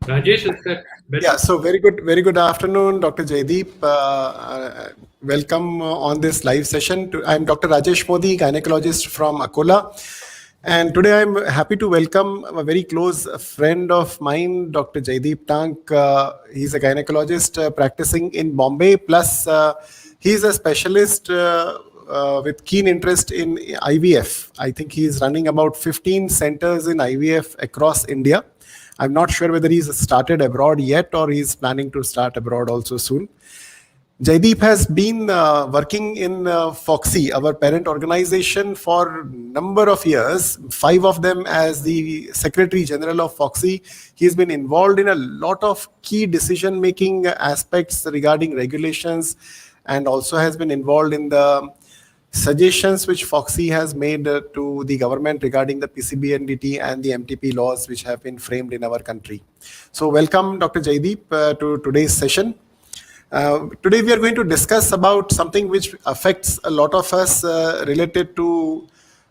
Rajesh, is that better? Yeah, so very good afternoon, Dr. Jaydeep. Welcome on this live session. I'm Dr. Rajesh Modi, gynecologist from Akola. And today I'm happy to welcome a very close friend of mine, Dr. Jaydeep Tank. He's a gynecologist practicing in Bombay, plus he's a specialist with keen interest in IVF. I think he's running about 15 centers in IVF across India. I'm not sure whether he's started abroad yet or he's planning to start abroad also soon. Jaydeep has been working in Foxy, our parent organization, for a number of years, 5 of them as the Secretary General of Foxy. He's been involved in a lot of key decision-making aspects regarding regulations and also has been involved in the suggestions which Foxy has made to the government regarding the PCBNDT and the MTP laws which have been framed in our country. So welcome, Dr. Jaydeep, to today's session. Today we are going to discuss about something which affects a lot of us related to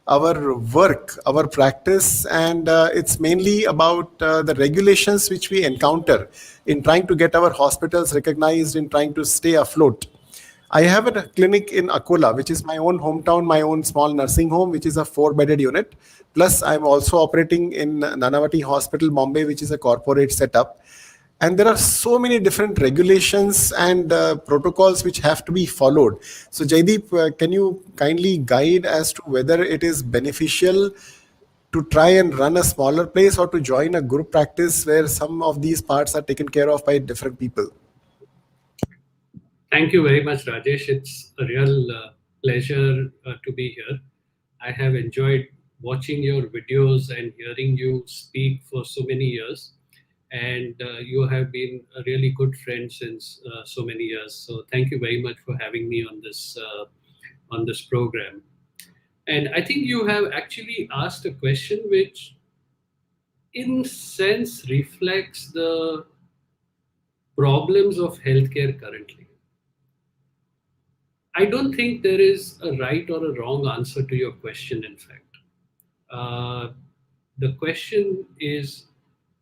our work, our practice, and it's mainly about the regulations which we encounter in trying to get our hospitals recognized, in trying to stay afloat. I have a clinic in Akola, which is my own hometown, my own small nursing home, which is a 4-bedded unit. Plus, I'm also operating in Nanavati Hospital, Mumbai, which is a corporate setup. And there are so many different regulations and protocols which have to be followed. So, Jaydeep, can you kindly guide as to whether it is beneficial to try and run a smaller place or to join a group practice where some of these parts are taken care of by different people? Thank you very much, Rajesh. It's a real pleasure to be here. I have enjoyed watching your videos and hearing you speak for so many years. And you have been a really good friend since so many years. So thank you very much for having me on this program. And I think you have actually asked a question which, in sense, reflects the problems of healthcare currently. I don't think there is a right or a wrong answer to your question, in fact. Uh, the question is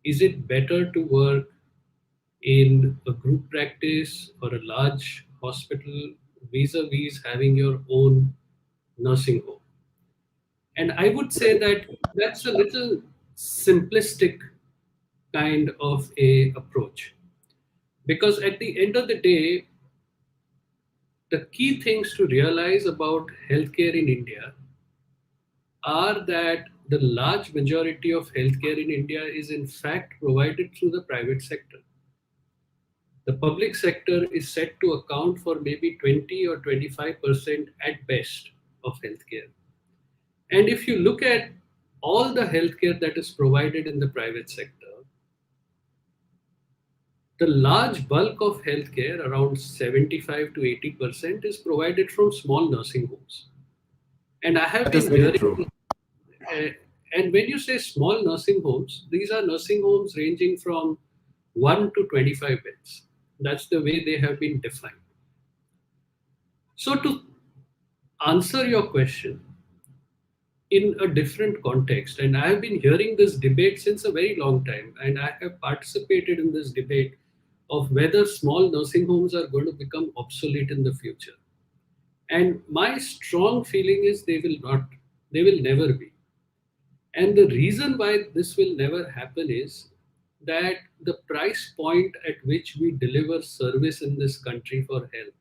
it better to work in a group practice or a large hospital vis-a-vis having your own nursing home? And I would say that that's a little simplistic kind of a approach, because at the end of the day, the key things to realize about healthcare in India are that the large majority of healthcare in India is in fact provided through the private sector. The public sector is set to account for maybe 20 or 25% at best of healthcare. And if you look at all the healthcare that is provided in the private sector, the large bulk of healthcare, around 75 to 80%, is provided from small nursing homes. And I have That is been very hearing, true. uh, and when you say small nursing homes, these are nursing homes ranging from 1 to 25 beds. That's the way they have been defined. So, to answer your question in a different context, and I have been hearing this debate since a very long time, and I have participated in this debate of whether small nursing homes are going to become obsolete in the future. And my strong feeling is they will not, they will never be. And the reason why this will never happen is that the price point at which we deliver service in this country for health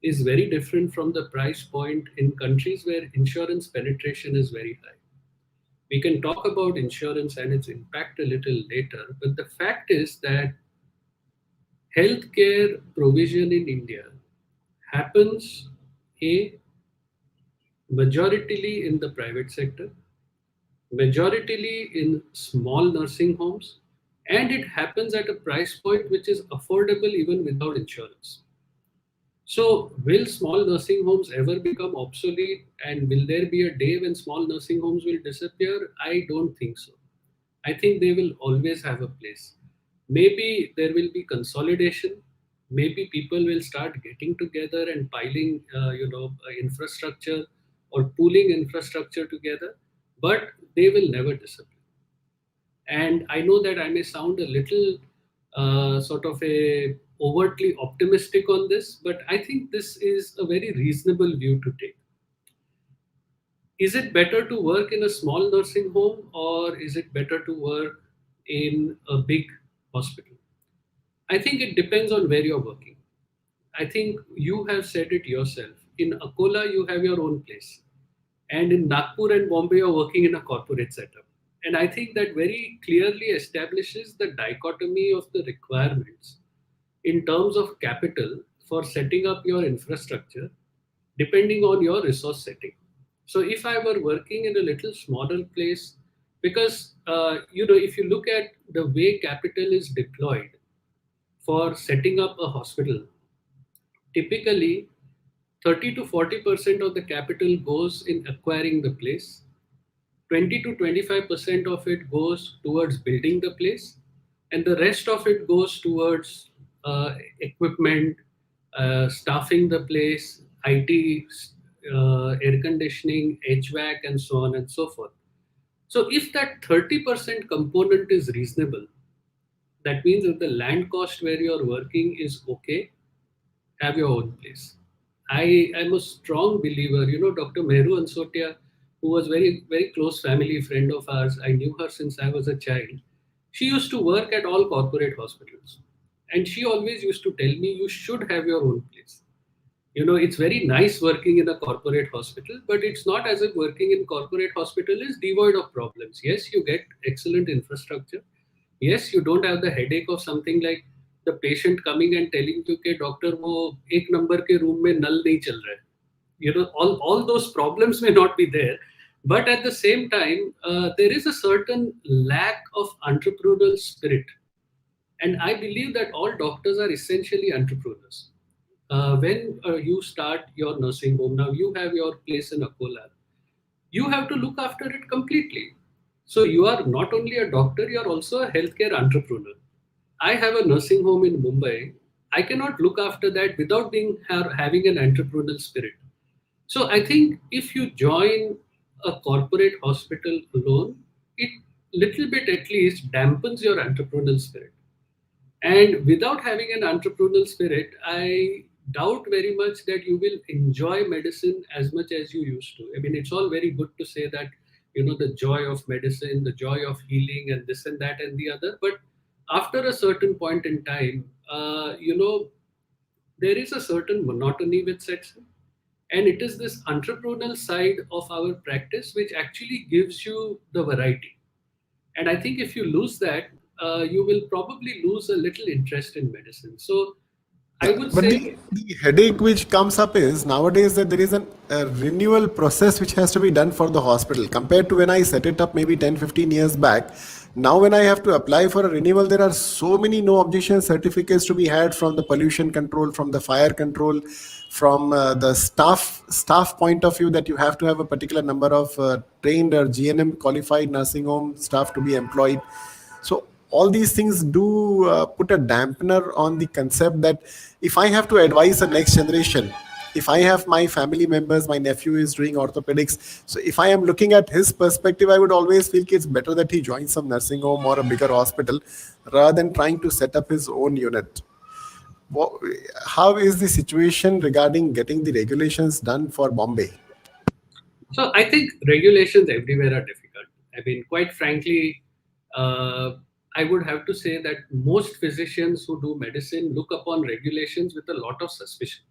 is very different from the price point in countries where insurance penetration is very high. We can talk about insurance and its impact a little later, but the fact is that healthcare provision in India happens a majoritarily in the private sector, majoritarily in small nursing homes, and it happens at a price point which is affordable even without insurance. So, will small nursing homes ever become obsolete, and will there be a day when small nursing homes will disappear? I don't think so. I think they will always have a place. Maybe there will be consolidation. Maybe people will start getting together and piling, infrastructure or pooling infrastructure together, but they will never disappear. And I know that I may sound a little sort of a overtly optimistic on this, but I think this is a very reasonable view to take. Is it better to work in a small nursing home, or is it better to work in a big hospital? I think it depends on where you're working. I think you have said it yourself. In Akola, you have your own place. And in Nagpur and Bombay, you're working in a corporate setup. And I think that very clearly establishes the dichotomy of the requirements in terms of capital for setting up your infrastructure depending on your resource setting. So if I were working in a little smaller place, because if you look at the way capital is deployed for setting up a hospital, typically 30 to 40% of the capital goes in acquiring the place, 20 to 25% of it goes towards building the place, and the rest of it goes towards equipment, staffing the place, IT, air conditioning, HVAC, and so on and so forth. So, if that 30% component is reasonable, that means if the land cost where you're working is okay, have your own place. I am a strong believer. Dr. Mehru Ansotia, who was very close family friend of ours. I knew her since I was a child. She used to work at all corporate hospitals, and she always used to tell me, "You should have your own place." It's very nice working in a corporate hospital, but it's not as if working in corporate hospital is devoid of problems. Yes, you get excellent infrastructure. Yes, you don't have the headache of something like the patient coming and telling you कि doctor वो एक number के room में नल नहीं चल रहा है. All those problems may not be there, but at the same time, there is a certain lack of entrepreneurial spirit, and I believe that all doctors are essentially entrepreneurs. When you start your nursing home, now you have your place in Akola, you have to look after it completely. So you are not only a doctor, you are also a healthcare entrepreneur. I have a nursing home in Mumbai. I cannot look after that without having an entrepreneurial spirit. So I think if you join a corporate hospital alone, it little bit at least dampens your entrepreneurial spirit. And without having an entrepreneurial spirit, I doubt very much that you will enjoy medicine as much as you used to. I mean, it's all very good to say that, the joy of medicine, the joy of healing, and this and that and the other. But after a certain point in time, there is a certain monotony which sets in. And it is this entrepreneurial side of our practice which actually gives you the variety. And I think if you lose that, you will probably lose a little interest in medicine. So I Yeah, would but say, the headache which comes up is nowadays that there is a renewal process which has to be done for the hospital compared to when I set it up maybe 10-15 years back. Now, when I have to apply for a renewal, there are so many no objection certificates to be had from the pollution control, from the fire control, from the staff point of view that you have to have a particular number of trained or GNM qualified nursing home staff to be employed. So all these things do put a dampener on the concept that if I have to advise the next generation, if I have my family members, my nephew is doing orthopedics, so if I am looking at his perspective, I would always feel it's better that he joins some nursing home or a bigger hospital rather than trying to set up his own unit. How is the situation regarding getting the regulations done for Bombay? so I think regulations everywhere are difficult. I mean, quite frankly, I would have to say that most physicians who do medicine look upon regulations with a lot of suspicion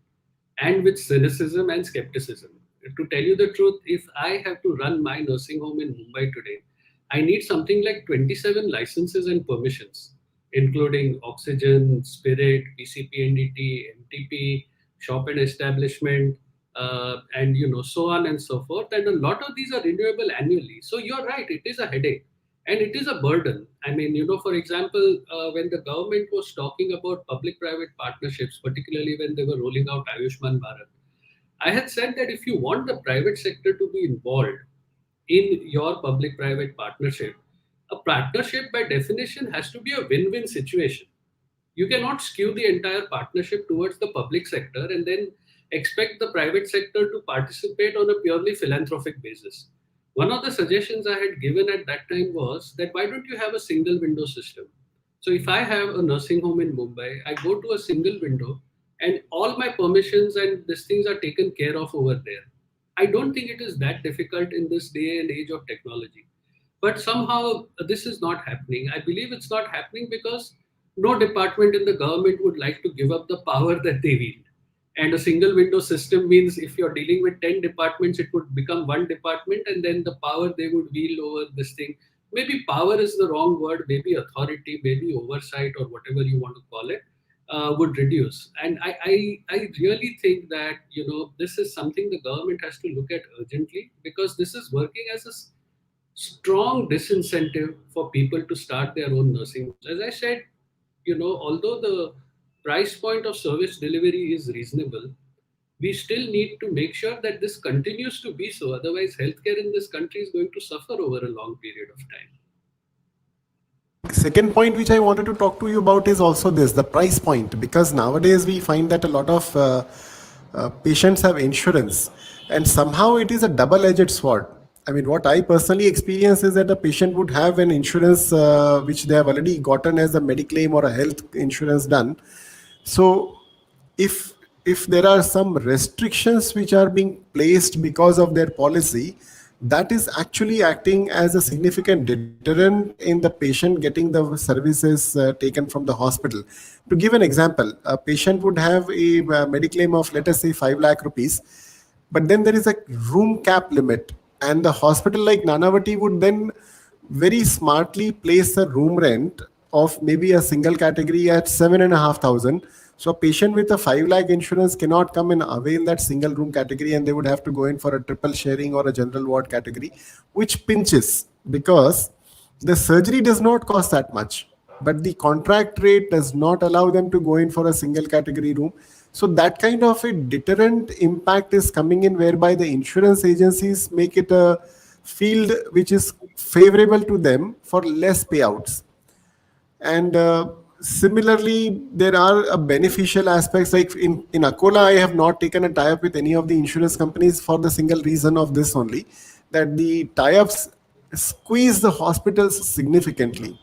and with cynicism and skepticism. To tell you the truth, if I have to run my nursing home in Mumbai today, I need something like 27 licenses and permissions, including oxygen, spirit, PCPNDT, MTP, shop and establishment, and so on and so forth. And a lot of these are renewable annually. So you're right, it is a headache and it is a burden. I mean, for example, when the government was talking about public-private partnerships, particularly when they were rolling out Ayushman Bharat, I had said that if you want the private sector to be involved in your public private partnership, a partnership by definition has to be a win win situation. You cannot skew the entire partnership towards the public sector and then expect the private sector to participate on a purely philanthropic basis. One of the suggestions I had given at that time was that why don't you have a single window system? So if I have a nursing home in Mumbai, I go to a single window and all my permissions and these things are taken care of over there. I don't think it is that difficult in this day and age of technology. But somehow this is not happening. I believe it's not happening because no department in the government would like to give up the power that they wield. And a single window system means if you're dealing with 10 departments, it would become one department, and then the power they would wield over this thing. Maybe power is the wrong word, maybe authority, maybe oversight, or whatever you want to call it, would reduce. And I really think that, this is something the government has to look at urgently, because this is working as a strong disincentive for people to start their own nursing homes. As I said, although the price point of service delivery is reasonable, we still need to make sure that this continues to be so. Otherwise, healthcare in this country is going to suffer over a long period of time. Second point which I wanted to talk to you about is also this, the price point, because nowadays we find that a lot of patients have insurance, and somehow it is a double-edged sword. I mean, what I personally experience is that a patient would have an insurance which they have already gotten as a mediclaim or a health insurance done. So if there are some restrictions which are being placed because of their policy, that is actually acting as a significant deterrent in the patient getting the services taken from the hospital. To give an example, a patient would have a mediclaim of, let us say, 5 lakh rupees, but then there is a room cap limit, and the hospital like Nanavati would then very smartly place a room rent of maybe a single category at 7,500. So a patient with a 5 lakh insurance cannot come and avail that single room category, and they would have to go in for a triple sharing or a general ward category, which pinches because the surgery does not cost that much, but the contract rate does not allow them to go in for a single category room. So that kind of a deterrent impact is coming in, whereby the insurance agencies make it a field which is favorable to them for less payouts. And similarly, there are beneficial aspects. Like in Akola, I have not taken a tie-up with any of the insurance companies for the single reason of this only, that the tie-ups squeeze the hospitals significantly.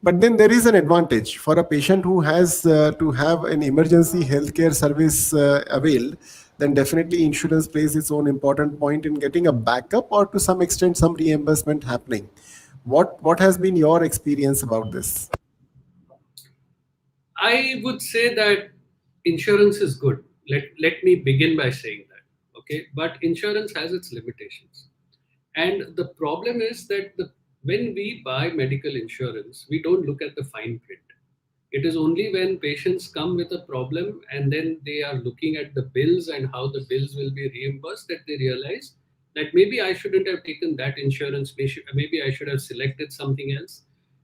But then there is an advantage for a patient who has to have an emergency healthcare service availed. Then definitely insurance plays its own important point in getting a backup or to some extent some reimbursement happening. What has been your experience about this? I would say that insurance is good. Let me begin by saying that. Okay. But insurance has its limitations. And the problem is that when we buy medical insurance, we don't look at the fine print. It is only when patients come with a problem and then they are looking at the bills and how the bills will be reimbursed that they realize that maybe I shouldn't have taken that insurance, maybe I should have selected something else.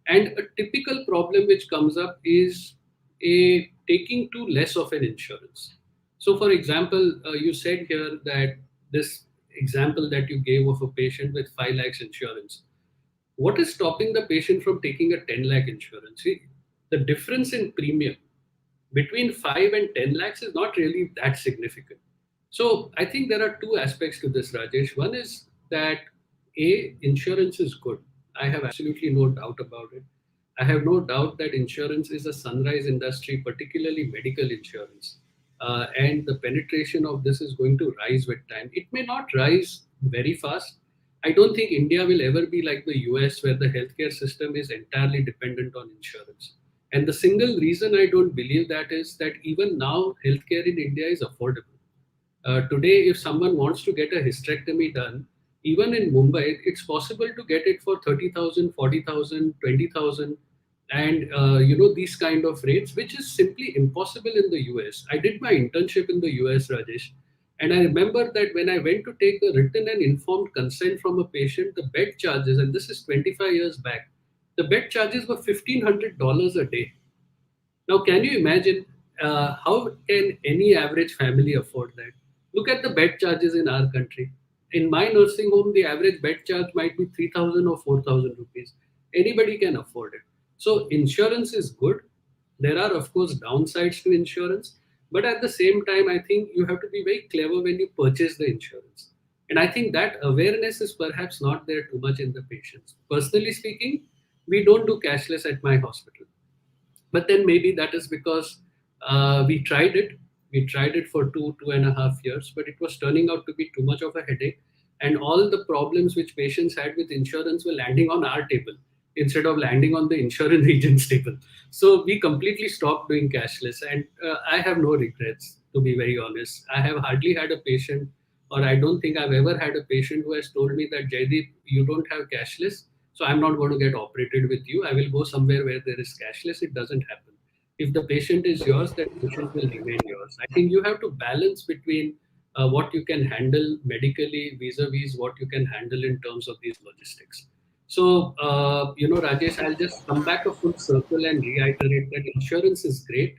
And a typical problem which comes up is a taking too less of an insurance. So, for example, you said here that this example that you gave of a patient with 5 lakhs insurance, what is stopping the patient from taking a 10 lakh insurance? See, the difference in premium between 5 and 10 lakhs is not really that significant. So I think there are two aspects to this, Rajesh. One is that insurance is good. I have absolutely no doubt about it. I have no doubt that insurance is a sunrise industry, particularly medical insurance. And the penetration of this is going to rise with time. It may not rise very fast. I don't think India will ever be like the US, where the healthcare system is entirely dependent on insurance. And the single reason I don't believe that is that even now, healthcare in India is affordable. Today, if someone wants to get a hysterectomy done, even in Mumbai, it's possible to get it for 30,000, 40,000, 20,000, and these kind of rates, which is simply impossible in the US. I did my internship in the US, Rajesh, and I remember that when I went to take the written and informed consent from a patient, the bed charges, and this is 25 years back, the bed charges were $1,500 a day. Now, can you imagine how can any average family afford that? Look at the bed charges in our country. In my nursing home, the average bed charge might be 3,000 or 4,000 rupees. Anybody can afford it. So, insurance is good. There are, of course, downsides to insurance. But at the same time, I think you have to be very clever when you purchase the insurance. And I think that awareness is perhaps not there too much in the patients. Personally speaking, we don't do cashless at my hospital. But then maybe that is because we tried it. We tried it for 2.5 years, but it was turning out to be too much of a headache. And all the problems which patients had with insurance were landing on our table instead of landing on the insurance agent's table. So we completely stopped doing cashless. And I have no regrets, to be very honest. I have hardly had a patient, or I don't think I've ever had a patient who has told me that, Jaydeep, you don't have cashless, so I'm not going to get operated with you. I will go somewhere where there is cashless. It doesn't happen. If the patient is yours, that patient will remain yours. I think you have to balance between what you can handle medically vis-a-vis what you can handle in terms of these logistics. So, Rajesh, I'll just come back a full circle and reiterate that insurance is great.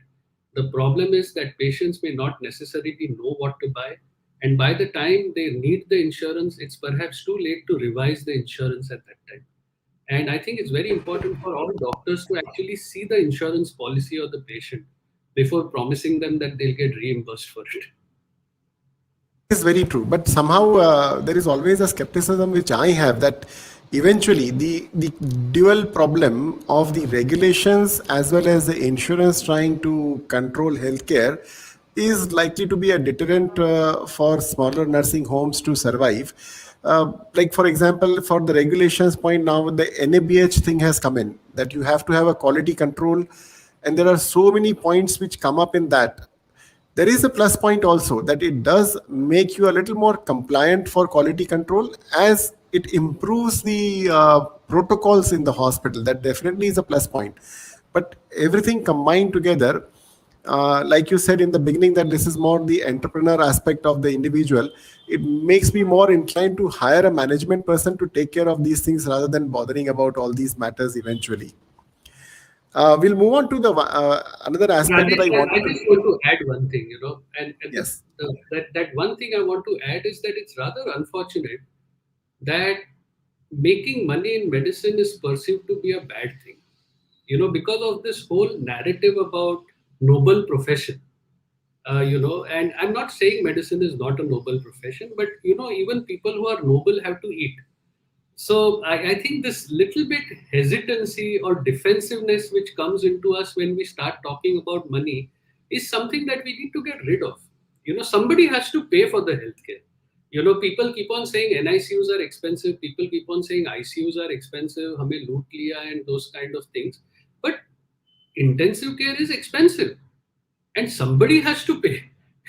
The problem is that patients may not necessarily know what to buy. And by the time they need the insurance, it's perhaps too late to revise the insurance at that time. And I think it's very important for all doctors to actually see the insurance policy of the patient before promising them that they'll get reimbursed for it. That is very true. But somehow there is always a skepticism which I have that eventually the dual problem of the regulations as well as the insurance trying to control healthcare is likely to be a deterrent for smaller nursing homes to survive. Like for example, for the regulations point now, the NABH thing has come in that you have to have a quality control, and there are so many points which come up in that. There is a plus point also that it does make you a little more compliant for quality control as it improves the protocols in the hospital. That definitely is a plus point. But everything combined together, like you said in the beginning, that this is more the entrepreneur aspect of the individual. It makes me more inclined to hire a management person to take care of these things rather than bothering about all these matters eventually. We'll move on to the another aspect that Rajesh, I I wanted to. just want to add one thing, and Yes. that one thing I want to add is that it's rather unfortunate that making money in medicine is perceived to be a bad thing, because of this whole narrative about noble profession. And I'm not saying medicine is not a noble profession, but even people who are noble have to eat. So I think this little bit hesitancy or defensiveness which comes into us when we start talking about money is something that we need to get rid of. Somebody has to pay for the healthcare. People keep on saying NICUs are expensive. People keep on saying ICUs are expensive. Hame loot liya and those kind of things. But intensive care is expensive, and somebody has to pay.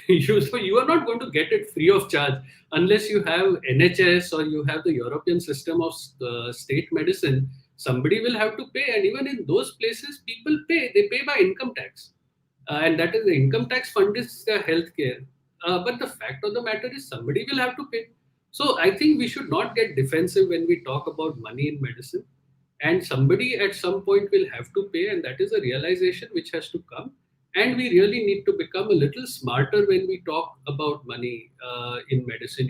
So you are not going to get it free of charge unless you have NHS or you have the European system of state medicine. Somebody will have to pay, and even in those places, people pay. They pay by income tax, and that is the income tax fund is the healthcare. But the fact of the matter is, somebody will have to pay. So I think we should not get defensive when we talk about money in medicine, and somebody at some point will have to pay, and that is a realization which has to come. And we really need to become a little smarter when we talk about money in medicine.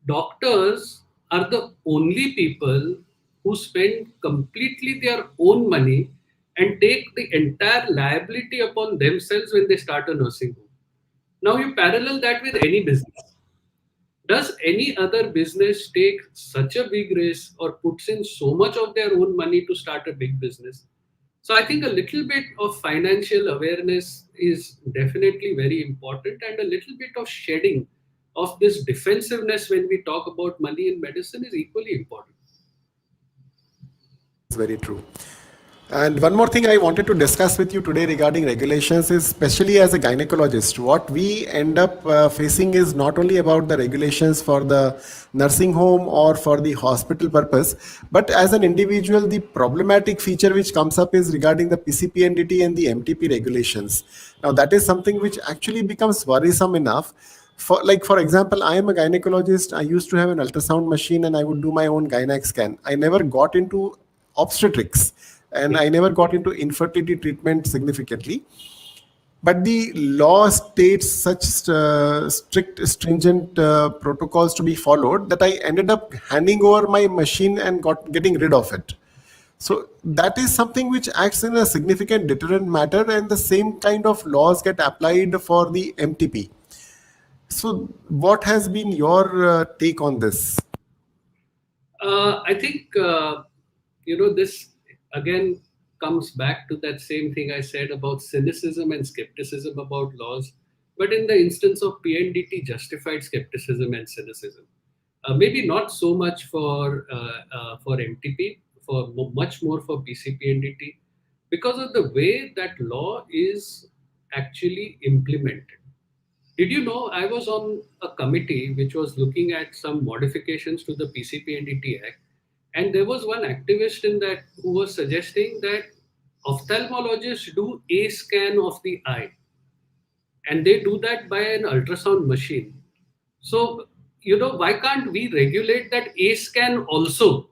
Doctors are the only people who spend completely their own money and take the entire liability upon themselves when they start a nursing home. Now you parallel that with any business. Does any other business take such a big risk or puts in so much of their own money to start a big business? So I think a little bit of financial awareness is definitely very important, and a little bit of shedding of this defensiveness when we talk about money in medicine is equally important. That is very true. And one more thing I wanted to discuss with you today regarding regulations is, especially as a gynecologist, what we end up facing is not only about the regulations for the nursing home or for the hospital purpose, but as an individual, the problematic feature which comes up is regarding the PCPNDT and the MTP regulations. Now, that is something which actually becomes worrisome enough. For example, I am a gynecologist. I used to have an ultrasound machine and I would do my own gynac scan. I never got into obstetrics, and I never got into infertility treatment significantly. But the law states such strict, stringent protocols to be followed that I ended up handing over my machine and getting rid of it. So that is something which acts in a significant deterrent matter, and the same kind of laws get applied for the MTP. So what has been your take on this? I think this again comes back to that same thing I said about cynicism and skepticism about laws. But in the instance of PNDT, justified skepticism and cynicism. Maybe not so much for MTP, much more for PCPNDT, because of the way that law is actually implemented. Did you know I was on a committee which was looking at some modifications to the PCPNDT Act, and there was one activist in that who was suggesting that ophthalmologists do a scan of the eye, and they do that by an ultrasound machine. So, why can't we regulate that A scan also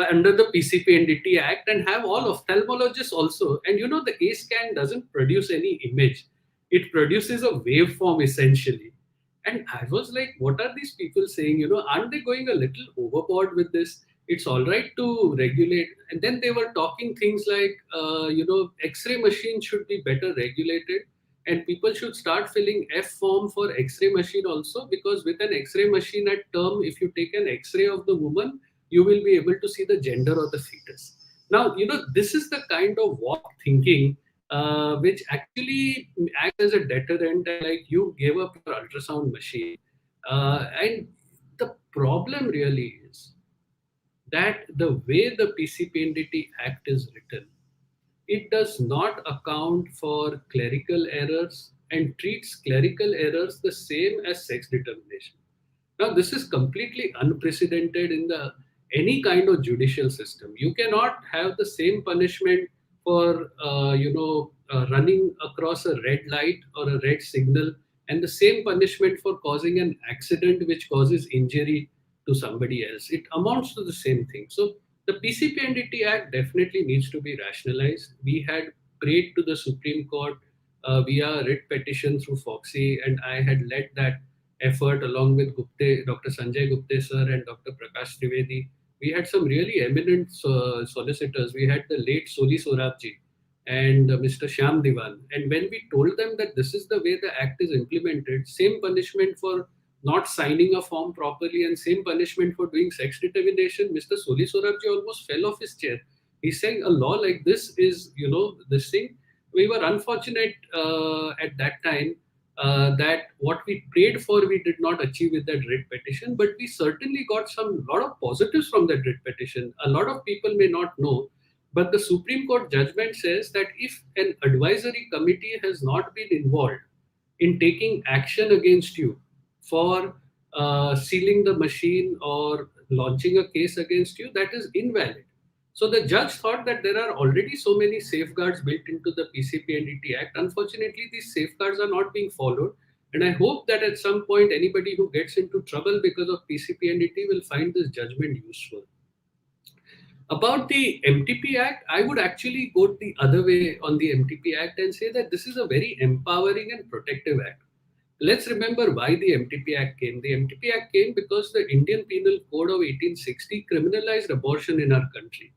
under the PCPNDT Act and have all ophthalmologists also? And the A scan doesn't produce any image, it produces a waveform essentially. And I was like, what are these people saying? Aren't they going a little overboard with this? It's all right to regulate. And then they were talking things like, X ray machines should be better regulated, and people should start filling F form for X-ray machine also, because with an X-ray machine at term, if you take an X-ray of the woman, you will be able to see the gender of the fetus. Now, this is the kind of warped thinking which actually acts as a deterrent, and like you gave up your ultrasound machine. And the problem really is that the way the PCPNDT Act is written, it does not account for clerical errors and treats clerical errors the same as sex determination. Now, this is completely unprecedented in the any kind of judicial system. You cannot have the same punishment for running across a red light or a red signal, and the same punishment for causing an accident which causes injury to somebody else. It amounts to the same thing. So the PCPNDT Act definitely needs to be rationalized. We had prayed to the Supreme Court via writ petition through Foxy, and I had led that effort along with Dr. Sanjay Gupte sir and Dr. Prakash Trivedi. We had some really eminent solicitors. We had the late Soli Sorabji and Mr. Shyam Diwan. And when we told them that this is the way the act is implemented, same punishment for not signing a form properly and same punishment for doing sex determination, Mr. Soli Sorabji almost fell off his chair. He's saying a law like this is, this thing. We were unfortunate at that time that what we prayed for we did not achieve with that writ petition, but we certainly got lot of positives from that writ petition. A lot of people may not know, but the Supreme Court judgment says that if an advisory committee has not been involved in taking action against you for sealing the machine or launching a case against you, that is invalid. So the judge thought that there are already so many safeguards built into the PCPNDT Act. Unfortunately, these safeguards are not being followed. And I hope that at some point, anybody who gets into trouble because of PCPNDT will find this judgment useful. About the MTP Act, I would actually go the other way on the MTP Act and say that this is a very empowering and protective act. Let's remember why the MTP Act came. The MTP Act came because the Indian Penal Code of 1860 criminalized abortion in our country.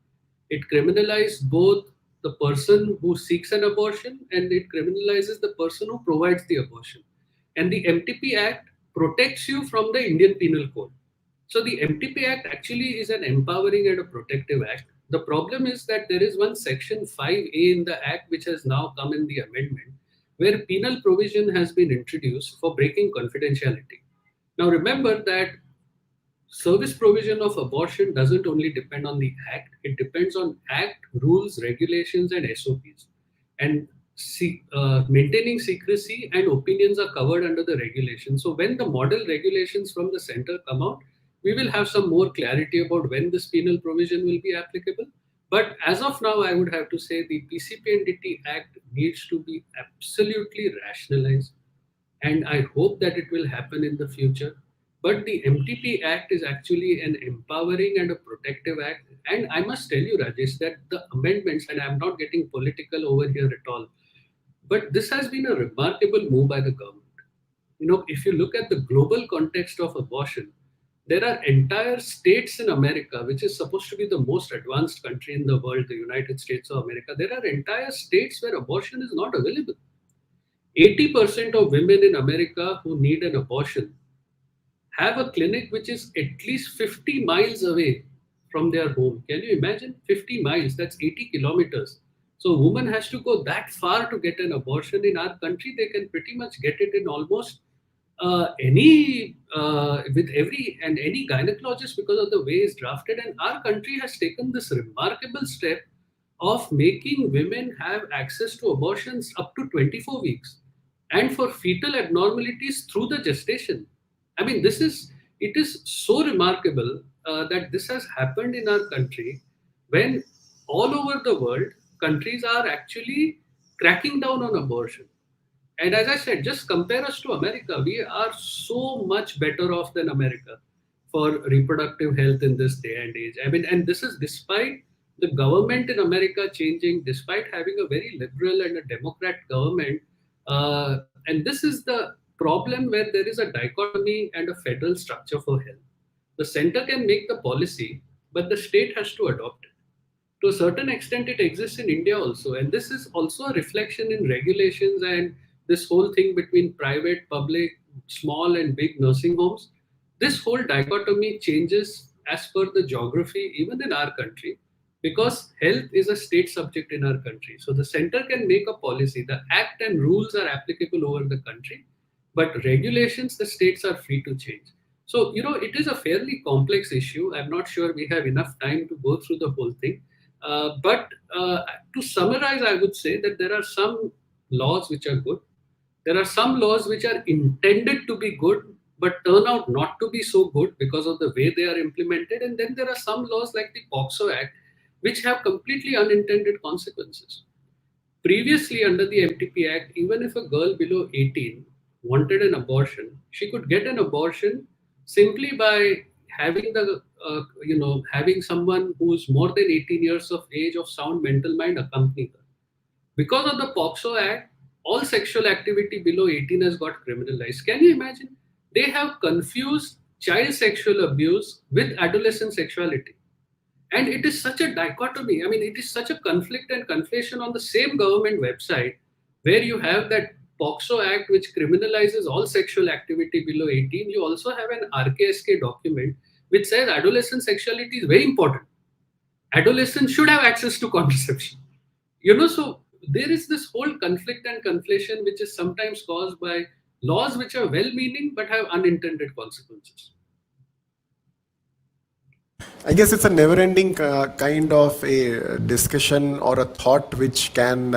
It criminalized both the person who seeks an abortion and it criminalizes the person who provides the abortion. And the MTP Act protects you from the Indian Penal Code. So the MTP Act actually is an empowering and a protective act. The problem is that there is one section 5A in the act which has now come in the amendment, where penal provision has been introduced for breaking confidentiality. Now remember that service provision of abortion doesn't only depend on the act, it depends on act, rules, regulations and SOPs. And maintaining secrecy and opinions are covered under the regulations. So when the model regulations from the center come out, we will have some more clarity about when this penal provision will be applicable. But as of now, I would have to say the PCPNDT Act needs to be absolutely rationalized. And I hope that it will happen in the future. But the MTP Act is actually an empowering and a protective act. And I must tell you, Rajesh, that the amendments, and I'm not getting political over here at all, but this has been a remarkable move by the government. If you look at the global context of abortion, there are entire states in America, which is supposed to be the most advanced country in the world, the United States of America. There are entire states where abortion is not available. 80% of women in America who need an abortion have a clinic which is at least 50 miles away from their home. Can you imagine? 50 miles, that's 80 kilometers. So a woman has to go that far to get an abortion. In our country, they can pretty much get it in almost any with every and any gynecologist because of the way it's drafted. And our country has taken this remarkable step of making women have access to abortions up to 24 weeks and for fetal abnormalities through the gestation. I mean, it is so remarkable that this has happened in our country when all over the world countries are actually cracking down on abortion. And as I said, just compare us to America. We are so much better off than America for reproductive health in this day and age. I mean, and this is despite the government in America changing, despite having a very liberal and a Democrat government. And this is the problem where there is a dichotomy and a federal structure for health. The center can make the policy, but the state has to adopt it. To a certain extent it exists in India also, and this is also a reflection in regulations and this whole thing between private, public, small and big nursing homes. This whole dichotomy changes as per the geography even in our country, because health is a state subject in our country. So the center can make a policy, the act and rules are applicable over the country, but regulations the states are free to change. So it is a fairly complex issue. I'm not sure we have enough time to go through the whole thing. But to summarize, I would say that there are some laws which are good. There are some laws which are intended to be good, but turn out not to be so good because of the way they are implemented. And then there are some laws like the POXO Act, which have completely unintended consequences. Previously, under the MTP Act, even if a girl below 18 wanted an abortion, she could get an abortion simply by having having someone who's more than 18 years of age of sound mental mind accompany her. Because of the POXO Act, all sexual activity below 18 has got criminalized. Can you imagine? They have confused child sexual abuse with adolescent sexuality. And it is such a dichotomy. I mean, it is such a conflict and conflation on the same government website where you have that POXO Act, which criminalizes all sexual activity below 18. You also have an RKSK document which says adolescent sexuality is very important. Adolescents should have access to contraception. So there is this whole conflict and conflation which is sometimes caused by laws which are well meaning but have unintended consequences. I guess it's a never-ending kind of a discussion or a thought which can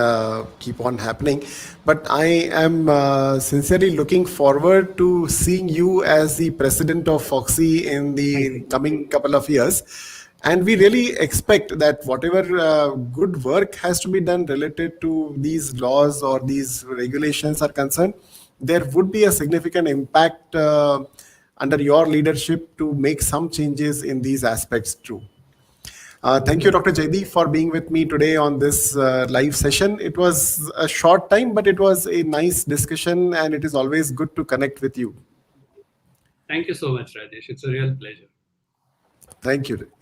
keep on happening. But I am sincerely looking forward to seeing you as the president of Foxy in the coming couple of years. And we really expect that whatever good work has to be done related to these laws or these regulations are concerned, there would be a significant impact under your leadership to make some changes in these aspects too. Thank you, Dr. Jaydeep, for being with me today on this live session. It was a short time, but it was a nice discussion, and it is always good to connect with you. Thank you so much, Rajesh. It's a real pleasure. Thank you.